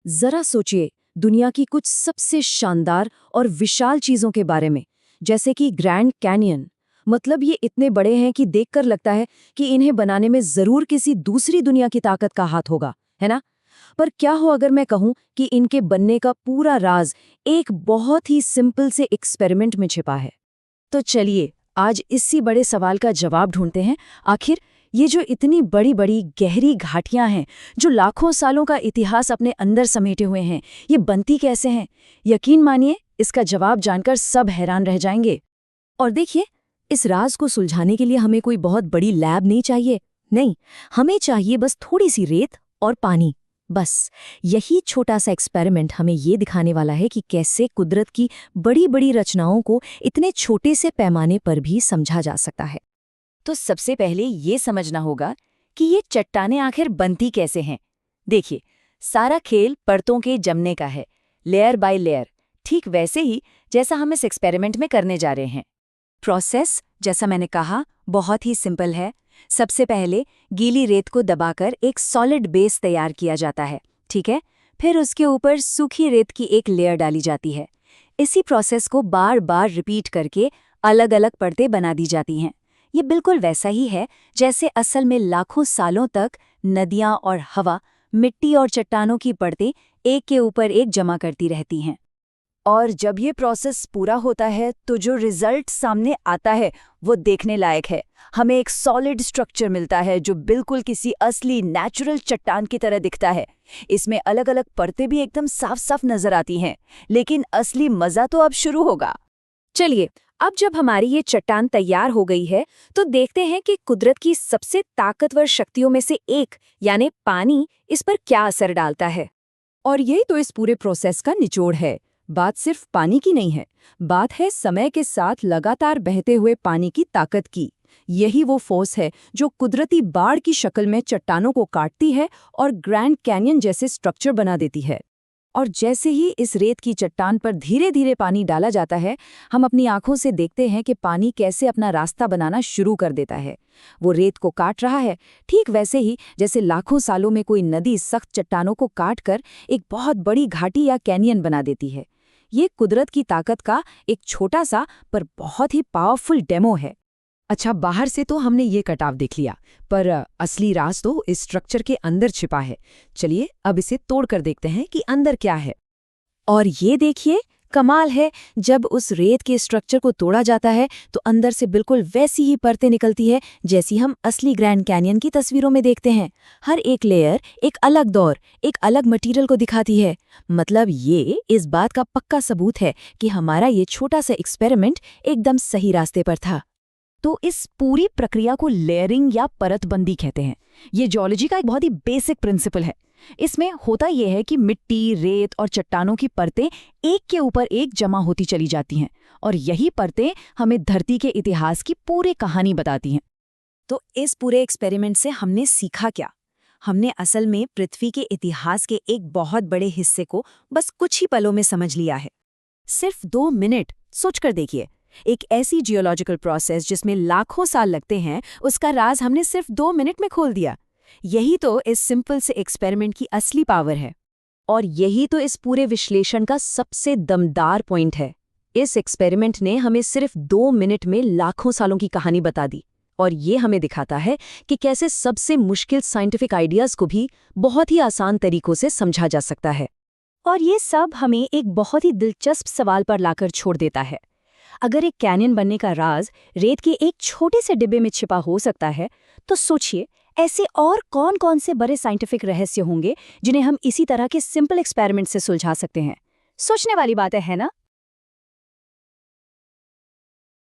जरा सोचिए, दुनिया की कुछ सबसे शानदार और विशाल चीजों के बारे में, जैसे कि ग्रैंड कैनियन। मतलब ये इतने बड़े हैं कि देखकर लगता है कि इन्हें बनाने में जरूर किसी दूसरी दुनिया की ताकत का हाथ होगा, है ना? पर क्या हो अगर मैं कहूं कि इनके बनने का पूरा राज एक बहुत ही सिंपल से एक्सपेरिमेंट में छिपा है? तो चलिए आज इसी बड़े सवाल का जवाब ढूंढते हैं। आखिर ये जो इतनी बड़ी बड़ी गहरी घाटियां हैं, जो लाखों सालों का इतिहास अपने अंदर समेटे हुए हैं, ये बनती कैसे हैं? यकीन मानिए, इसका जवाब जानकर सब हैरान रह जाएंगे। और देखिए, इस राज को सुलझाने के लिए हमें कोई बहुत बड़ी लैब नहीं चाहिए। नहीं, हमें चाहिए बस थोड़ी सी रेत और पानी। बस यही छोटा सा एक्सपेरिमेंट हमें ये दिखाने वाला है कि कैसे कुदरत की बड़ी बड़ी रचनाओं को इतने छोटे से पैमाने पर भी समझा जा सकता है। तो सबसे पहले ये समझना होगा कि ये चट्टानें आखिर बनती कैसे हैं। देखिए, सारा खेल परतों के जमने का है, लेयर बाय लेयर, ठीक वैसे ही जैसा हम इस एक्सपेरिमेंट में करने जा रहे हैं। प्रोसेस, जैसा मैंने कहा, बहुत ही सिंपल है। सबसे पहले गीली रेत को दबाकर एक सॉलिड बेस तैयार किया जाता है, ठीक है? फिर उसके ऊपर सूखी रेत की एक लेयर डाली जाती है। इसी प्रोसेस को बार बार रिपीट करके अलग अलग परतें बना दी जाती हैं। ये बिल्कुल वैसा ही है जैसे असल में लाखों सालों तक नदियां और हवा मिट्टी और चट्टानों की परतें एक के ऊपर एक जमा करती रहती हैं। और जब ये प्रोसेस पूरा होता है तो जो रिजल्ट सामने आता है वो देखने लायक है। हमें एक सॉलिड स्ट्रक्चर मिलता है जो बिल्कुल किसी असली नेचुरल चट्टान की तरह दिखता है। इसमें अलग अलग परतें भी एकदम साफ साफ नजर आती हैं। लेकिन असली मजा तो अब शुरू होगा। चलिए, अब जब हमारी ये चट्टान तैयार हो गई है तो देखते हैं कि कुदरत की सबसे ताकतवर शक्तियों में से एक यानी पानी इस पर क्या असर डालता है। और यही तो इस पूरे प्रोसेस का निचोड़ है। बात सिर्फ पानी की नहीं है, बात है समय के साथ लगातार बहते हुए पानी की ताकत की। यही वो फोर्स है जो कुदरती बाढ़ की शक्ल में चट्टानों को काटती है और ग्रैंड कैनियन जैसे स्ट्रक्चर बना देती है। और जैसे ही इस रेत की चट्टान पर धीरे धीरे पानी डाला जाता है, हम अपनी आंखों से देखते हैं कि पानी कैसे अपना रास्ता बनाना शुरू कर देता है। वो रेत को काट रहा है, ठीक वैसे ही जैसे लाखों सालों में कोई नदी सख्त चट्टानों को काट कर एक बहुत बड़ी घाटी या कैनियन बना देती है। ये कुदरत की ताकत का एक छोटा सा पर बहुत ही पावरफुल डेमो है। अच्छा, बाहर से तो हमने ये कटाव देख लिया, पर असली राज तो इस स्ट्रक्चर के अंदर छिपा है। चलिए अब इसे तोड़कर देखते हैं कि अंदर क्या है। और ये देखिए, कमाल है, जब उस रेत के स्ट्रक्चर को तोड़ा जाता है तो अंदर से बिल्कुल वैसी ही परतें निकलती है जैसी हम असली ग्रैंड कैनियन की तस्वीरों में देखते हैं। हर एक लेयर एक अलग दौर, एक अलग मटेरियल को दिखाती है। मतलब ये इस बात का पक्का सबूत है कि हमारा ये छोटा सा एक्सपेरिमेंट एकदम सही रास्ते पर था। तो इस पूरी प्रक्रिया को लेयरिंग या परतबंदी कहते हैं। ये जियोलॉजी का एक बहुत ही बेसिक प्रिंसिपल है। इसमें होता यह है कि मिट्टी, रेत और चट्टानों की परतें एक के ऊपर एक जमा होती चली जाती हैं और यही परतें हमें धरती के इतिहास की पूरी कहानी बताती हैं। तो इस पूरे एक्सपेरिमेंट से हमने सीखा क्या? हमने असल में पृथ्वी के इतिहास के एक बहुत बड़े हिस्से को बस कुछ ही पलों में समझ लिया है। सिर्फ 2 मिनट सोचकर देखिए, एक ऐसी जियोलॉजिकल प्रोसेस जिसमें लाखों साल लगते हैं, उसका राज हमने सिर्फ 2 मिनट में खोल दिया। यही तो इस सिंपल से एक्सपेरिमेंट की असली पावर है। और यही तो इस पूरे विश्लेषण का सबसे दमदार पॉइंट है। इस एक्सपेरिमेंट ने हमें सिर्फ 2 मिनट में लाखों सालों की कहानी बता दी। और ये हमें दिखाता है कि कैसे सबसे मुश्किल साइंटिफिक आइडियाज को भी बहुत ही आसान तरीकों से समझा जा सकता है। और ये सब हमें एक बहुत ही दिलचस्प सवाल पर लाकर छोड़ देता है। अगर एक कैनियन बनने का राज रेत के एक छोटे से डिब्बे में छिपा हो सकता है, तो सोचिए ऐसे और कौन कौन से बड़े साइंटिफिक रहस्य होंगे जिन्हें हम इसी तरह के सिंपल एक्सपेरिमेंट से सुलझा सकते हैं। सोचने वाली बात है ना?